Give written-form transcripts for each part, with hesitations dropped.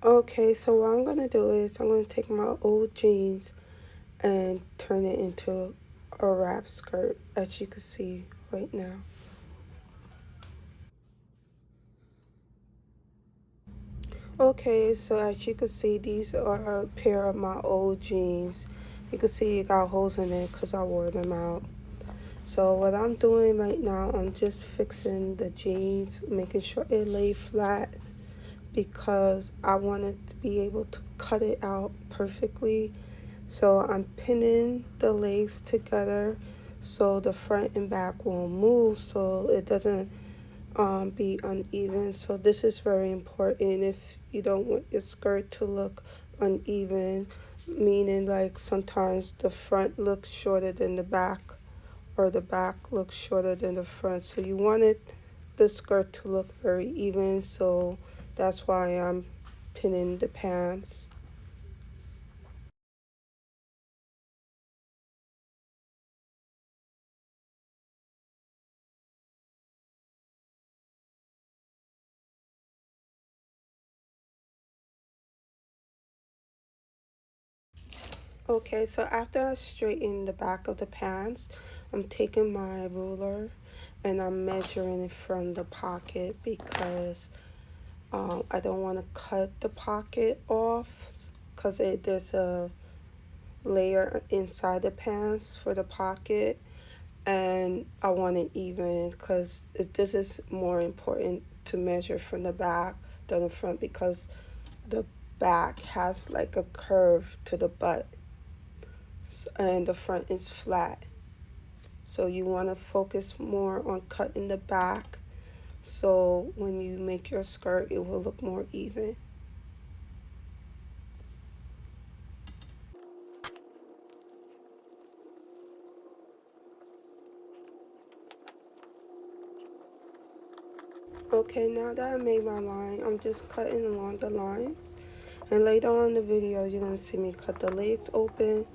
Okay, so what I'm gonna do is I'm gonna take my old jeans and turn it into a wrap skirt, as you can see right now. Okay, so as you can see, these are a pair of my old jeans. You can see it got holes in it because I wore them out. So what I'm doing right now, I'm just fixing the jeans, making sure it lay flat because I wanted to be able to cut it out perfectly. So I'm pinning the legs together so the front and back won't move so it doesn't be uneven. So this is very important if you don't want your skirt to look uneven, meaning like sometimes the front looks shorter than the back or the back looks shorter than the front. So you wanted the skirt to look very even, so that's why I'm pinning the pants. Okay, so after I straighten the back of the pants, I'm taking my ruler and I'm measuring it from the pocket because I don't want to cut the pocket off because there's a layer inside the pants for the pocket, and I want it even because this is more important to measure from the back than the front because the back has like a curve to the butt and the front is flat. So you want to focus more on cutting the back so when you make your skirt it will look more even. Okay, now that I made my line, I'm just cutting along the line. And later on in the video, you're going to see me cut the legs open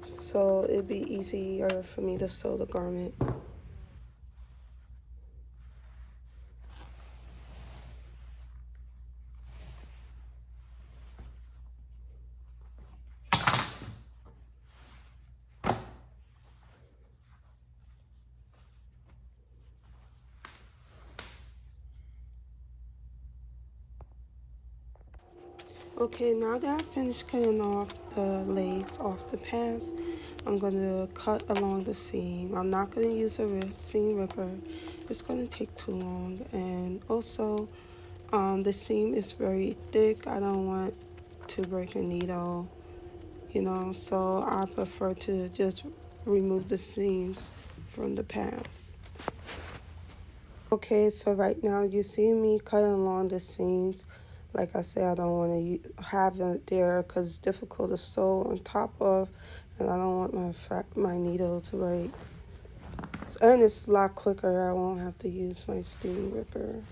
so it'll be easier for me to sew the garment. Okay, now that I finished cutting off the legs off the pants, I'm going to cut along the seam. I'm not going to use a seam ripper. It's going to take too long. And also, the seam is very thick. I don't want to break a needle, so I prefer to just remove the seams from the pants. Okay, so right now you see me cutting along the seams. Like I said, I don't want to have it there because it's difficult to sew on top of, and I don't want my needle to break. And it's a lot quicker. I won't have to use my steam ripper.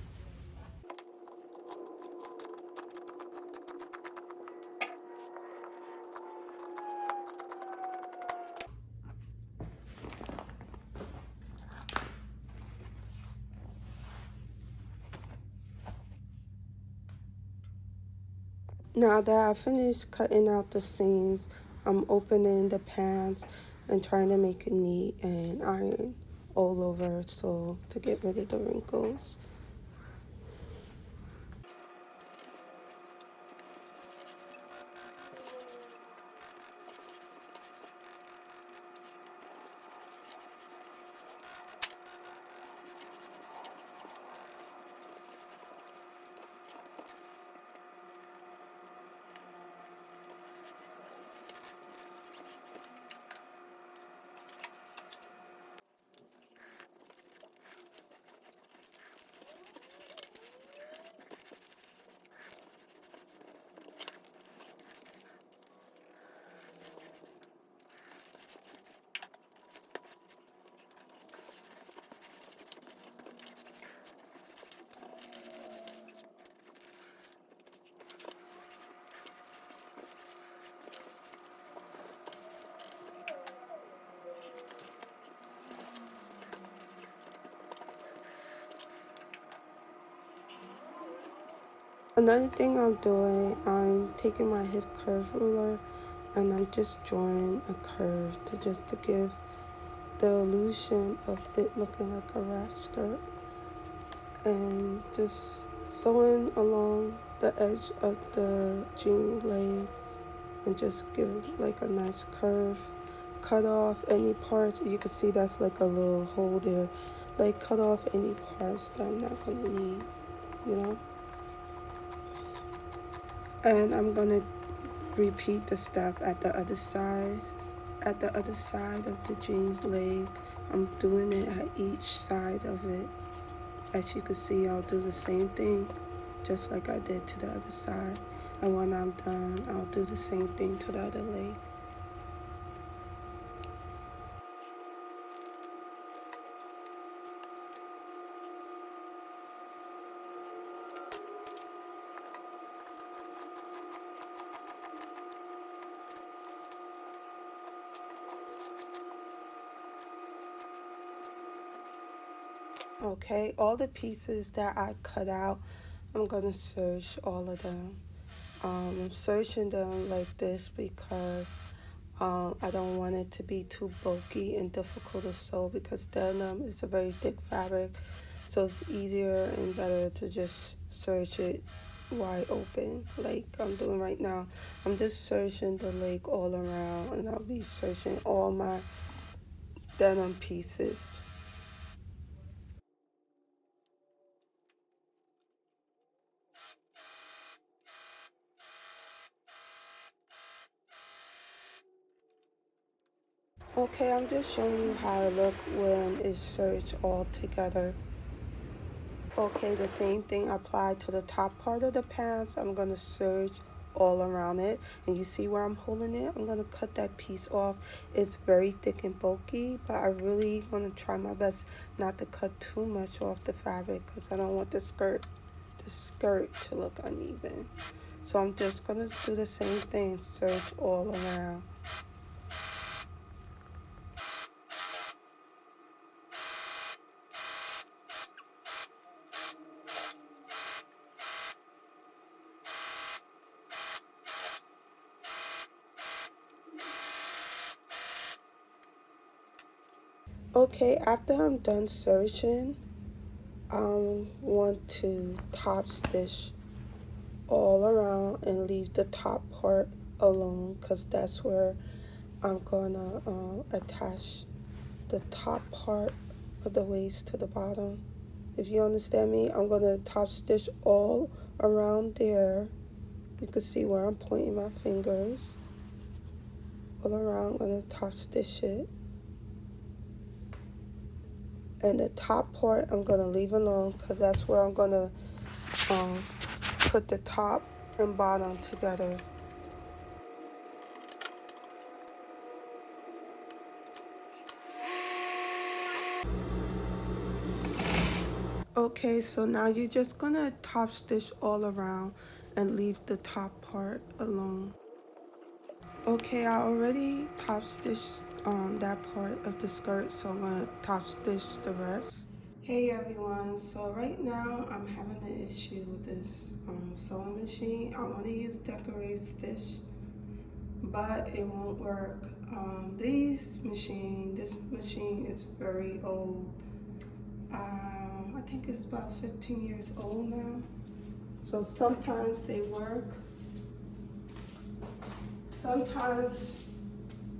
Now that I finished cutting out the seams, I'm opening the pants and trying to make it neat and iron all over so to get rid of the wrinkles. Another thing I'm doing, I'm taking my hip curve ruler and I'm just drawing a curve to give the illusion of it looking like a wrap skirt, and just sewing along the edge of the jean leg and just give it like a nice curve. Cut off any parts. You can see that's like a little hole there. Like cut off any parts that I'm not gonna need, you know. And I'm gonna repeat the step at the other side. At the other side of the jean leg, I'm doing it at each side of it. As you can see, I'll do the same thing just like I did to the other side. And when I'm done, I'll do the same thing to the other leg. Okay, all the pieces that I cut out, I'm gonna serge all of them. I'm serging them like this because I don't want it to be too bulky and difficult to sew, because denim is a very thick fabric, so it's easier and better to just serge it wide open like I'm doing right now. I'm just serging the leg all around, and I'll be serging all my denim pieces. Okay, I'm just showing you how it look when it's serged all together. Okay, the same thing applied to the top part of the pants. I'm gonna serge all around it, and you see where I'm holding it? I'm gonna cut that piece off. It's very thick and bulky, but I really want to try my best not to cut too much off the fabric, because I don't want the skirt to look uneven. So I'm just gonna do the same thing, serge all around. Okay, after I'm done serging, I want to top stitch all around and leave the top part alone, because that's where I'm gonna attach the top part of the waist to the bottom. If you understand me, I'm gonna top stitch all around there. You can see where I'm pointing my fingers. All around, I'm gonna top stitch it. And the top part I'm gonna leave alone, because that's where I'm gonna um, put the top and bottom together. Okay, so now you're just gonna top stitch all around and leave the top part alone. Okay, I already top stitched that part of the skirt, so I'm gonna top stitch the rest. Hey everyone, so right now I'm having an issue with this sewing machine. I want to use decorate stitch, but it won't work. This machine is very old. I think it's about 15 years old now. So sometimes they work, sometimes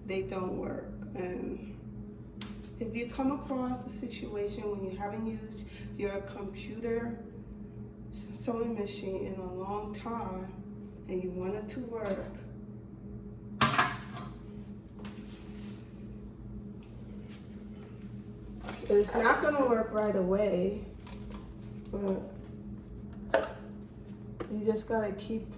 they don't work. And if you come across a situation when you haven't used your computer sewing machine in a long time and you want it to work, it's not going to work right away, but you just got to keep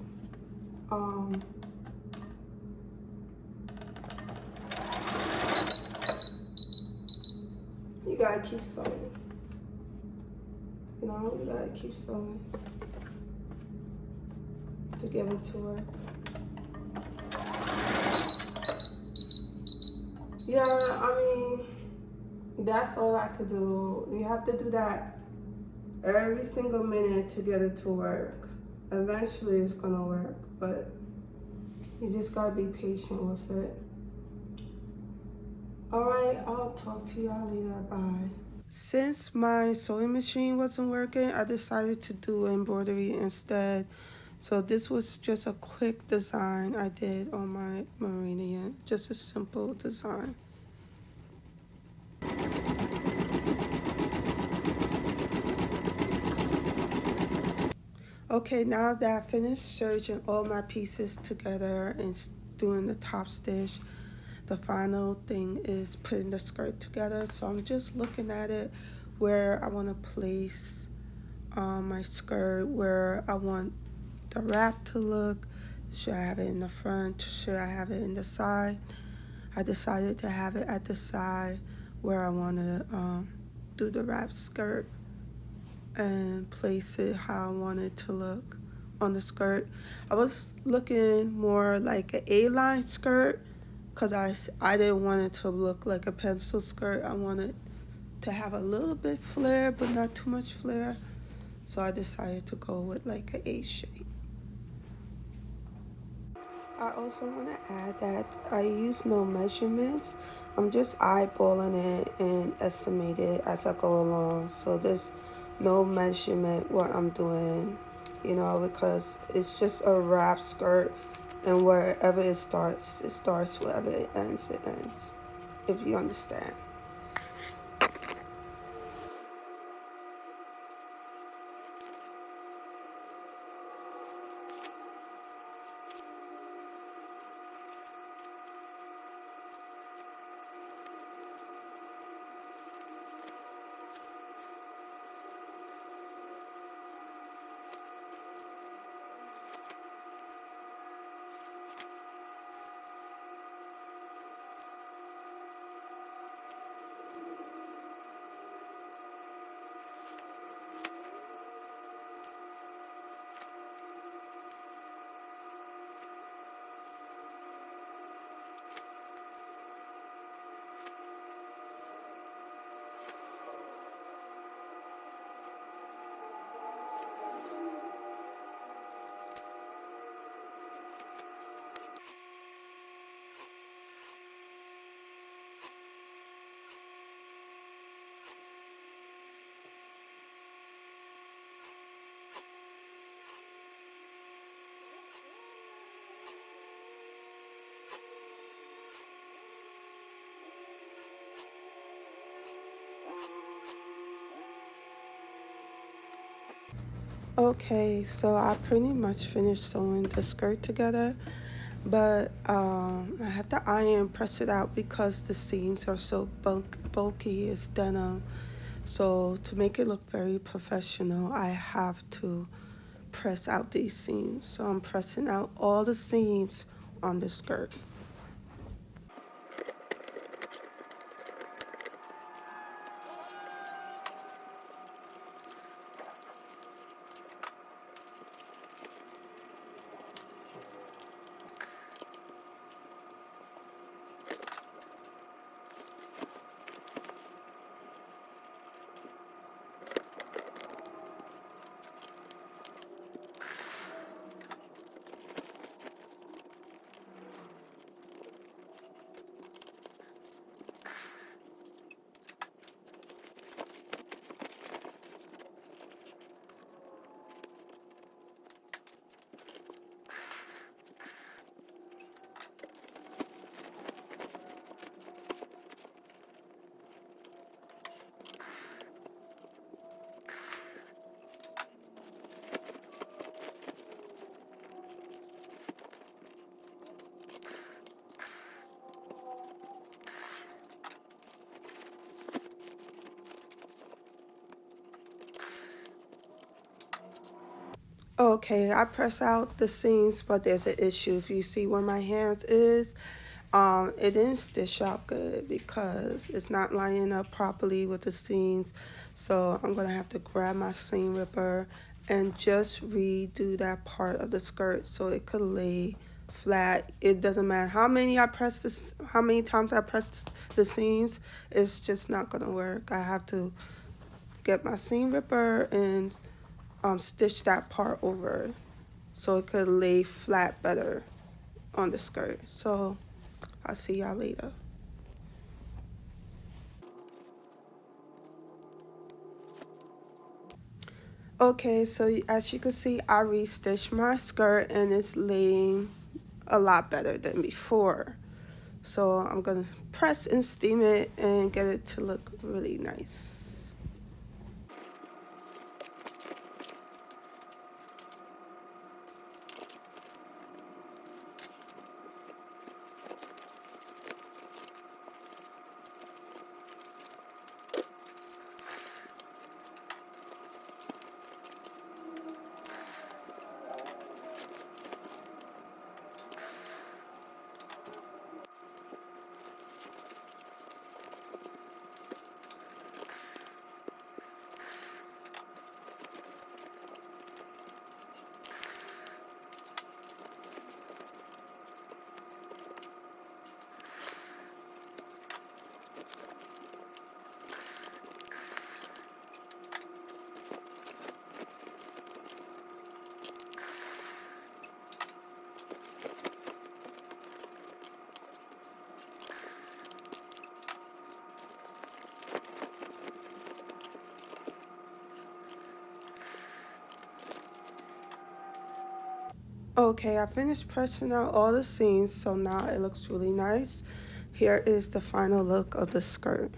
you got to keep sewing. You know, you got to keep sewing to get it to work. Yeah, I mean, that's all I could do. You have to do that every single minute to get it to work. Eventually it's gonna work, but you just gotta be patient with it. Alright, I'll talk to y'all later. Bye. Since my sewing machine wasn't working, I decided to do embroidery instead. So this was just a quick design I did on my meridian, just a simple design. Okay, now that I finished serging all my pieces together and doing the top stitch, the final thing is putting the skirt together. So I'm just looking at it where I want to place my skirt, where I want the wrap to look. Should I have it in the front? Should I have it in the side? I decided to have it at the side where I want to do the wrap skirt and place it how I want it to look on the skirt. I was looking more like an A-line skirt because I didn't want it to look like a pencil skirt. I wanted to have a little bit flare but not too much flare. So I decided to go with like an A shape. I also want to add that I use no measurements. I'm just eyeballing it and estimate it as I go along. So there's no measurement what I'm doing, because it's just a wrap skirt, and wherever it starts. Wherever it ends, if you understand. Okay, so I pretty much finished sewing the skirt together, but I have to iron press it out because the seams are so bulky. It's denim. So to make it look very professional, I have to press out these seams. So I'm pressing out all the seams on the skirt. Okay, I press out the seams, but there's an issue. If you see where my hands is, it didn't stitch out good because it's not lining up properly with the seams. So I'm gonna have to grab my seam ripper and just redo that part of the skirt so it could lay flat. It doesn't matter how many times I press the seams, it's just not gonna work. I have to get my seam ripper and stitch that part over. so it could lay flat better on the skirt. So I'll see y'all later. Okay, so as you can see, I restitched my skirt and it's laying a lot better than before. So I'm gonna press and steam it and get it to look really nice. Okay, I finished pressing out all the seams, so now it looks really nice. Here is the final look of the skirt.